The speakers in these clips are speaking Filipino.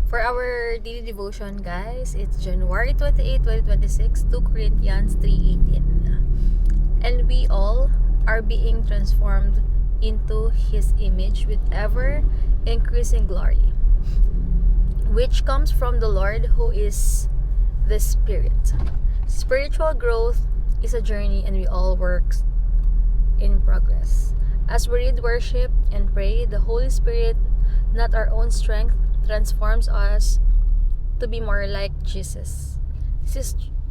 For our daily devotion, guys, it's January 28, 2026, 2 Corinthians 3:18. And we all are being transformed into His image with ever increasing glory, which comes from the Lord, who is the Spirit. Spiritual growth is a journey, and we all work in progress. As we read, worship, and pray, the Holy Spirit, not our own strength, transforms us to be more like Jesus.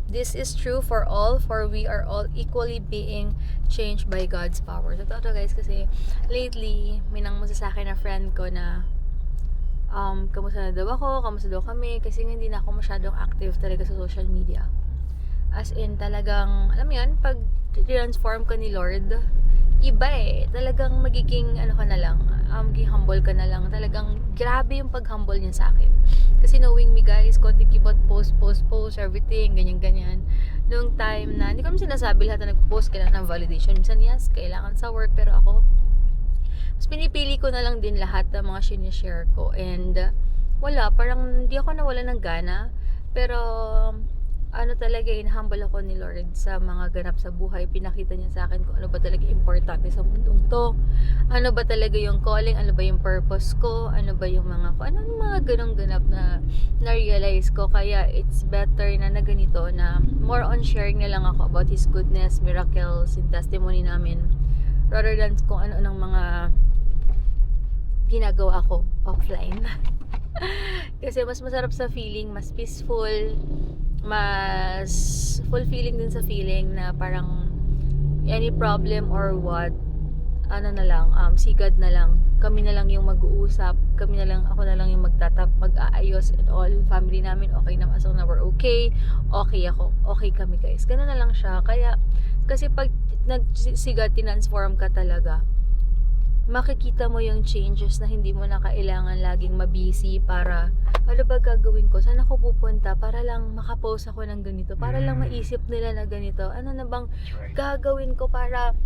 This is true for all, for we are all equally being changed by God's power. Totoo to, guys, kasi lately, may nangmusta sa akin na friend ko na kamusta na daw ako, kamusta daw kami, kasi hindi na ako masyadong active talaga sa social media. As in, talagang, alam mo yan, pag transform ka ni Lord, iba eh. Talagang magiging, ano ka na lang, magiging humble ka na lang. Talagang, grabe yung pag-humble niya sa akin. Kasi knowing me, guys, konting keyboard, post, everything, ganyan. Noong time na, hindi ko naman sinasabi lahat na nag-post, kailangan ng validation. Minsan, yes, kailangan sa work, pero ako, mas pinipili ko na lang din lahat ng mga sinishare ko. And, wala, parang, hindi ako nawala ng gana. Pero, ano talaga, in-humble ako ni Lord sa mga ganap sa buhay. Pinakita niya sa akin kung ano ba talaga importante sa mundong to. Ano ba talaga yung calling, ano ba yung purpose ko, ano ba yung mga, kung anong mga ganong ganap na na-realize ko. Kaya it's better na ganito, na more on sharing na lang ako about His goodness, miracles, and testimony namin, rather than kung ano ng mga ginagawa ko offline. Kasi mas masarap sa feeling, mas peaceful, mas fulfilling din sa feeling na parang any problem or what, ano na lang, sigad na lang, kami na lang yung mag-uusap, kami na lang, ako na lang yung mag-aayos, and all, family namin okay naman, as long na we're okay ako, okay kami, guys, gano'n na lang siya. Kaya, kasi pag nagsigad, tinransform ka talaga, makikita mo yung changes na hindi mo na kailangan laging mabusy para, ano ba gagawin ko? Saan ako pupunta? Para lang makapost ako ng ganito. Para lang maisip nila na ganito. Ano na bang gagawin ko para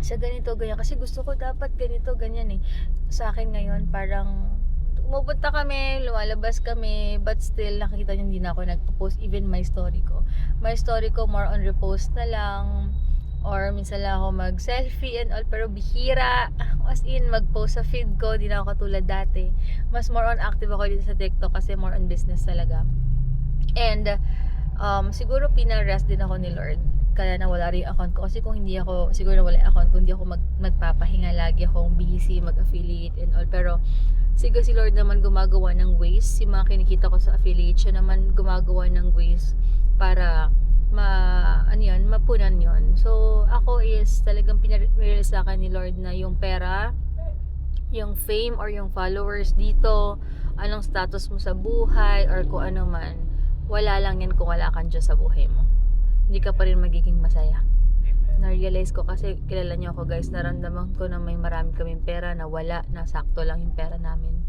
sa ganito, ganyan? Kasi gusto ko dapat ganito, ganyan eh. Sa akin ngayon, parang pupunta kami, lumalabas kami, but still, nakikita nyo hindi na ako nagpo-post even my story ko. My story ko, more on repost na lang. Or minsan lang ako mag-selfie and all, pero bihira. As in, mag-post sa feed ko, di na ako katulad dati. Mas more on active ako dito sa TikTok kasi more on business talaga. And, siguro pinarest din ako ni Lord. Kaya nawala rin yung account ko. Kasi kung hindi ako, siguro nawala yung account ko, hindi ako magpapahinga, lagi akong busy, mag-affiliate and all. Pero, siguro si Lord naman gumagawa ng ways. Si mga kinikita ko sa affiliate, siya naman gumagawa ng ways para mapunan yon. So, ako is talagang pinarealize sa akin ni Lord na yung pera, yung fame, or yung followers dito, anong status mo sa buhay, or kung ano man, wala lang yan kung wala kang Diyos sa buhay mo. Hindi ka pa rin magiging masaya. Na-realize ko kasi, kilala niyo ako, guys, naramdaman ko na may marami kaming pera na wala, na sakto lang yung pera namin.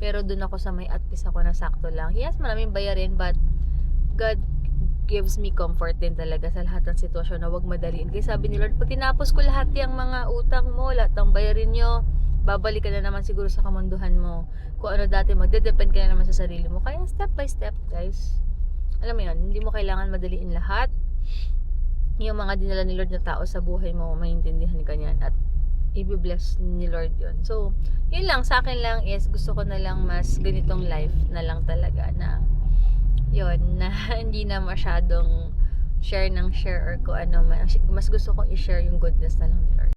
Pero dun ako sa may at peace ako na sakto lang. Yes, maraming bayarin, but God gives me comfort din talaga sa lahat ng sitwasyon na wag madaliin. Kasi sabi ni Lord, pag tinapos ko lahat yung mga utang mo, lahat ng bayarin nyo, babalik ka na naman siguro sa kamunduhan mo. Kung ano dati, magde-depend ka na naman sa sarili mo. Kaya step by step, guys. Alam mo yun, hindi mo kailangan madaliin lahat. Yung mga dinala ni Lord na tao sa buhay mo, maintindihan ka niyan at i-bless ni Lord yun. So, yun lang, sa akin lang is, gusto ko na lang mas ganitong life na lang talaga na yun, na hindi na masyadong share or kung ano man. Mas gusto kong i-share yung goodness na lang ni Lord.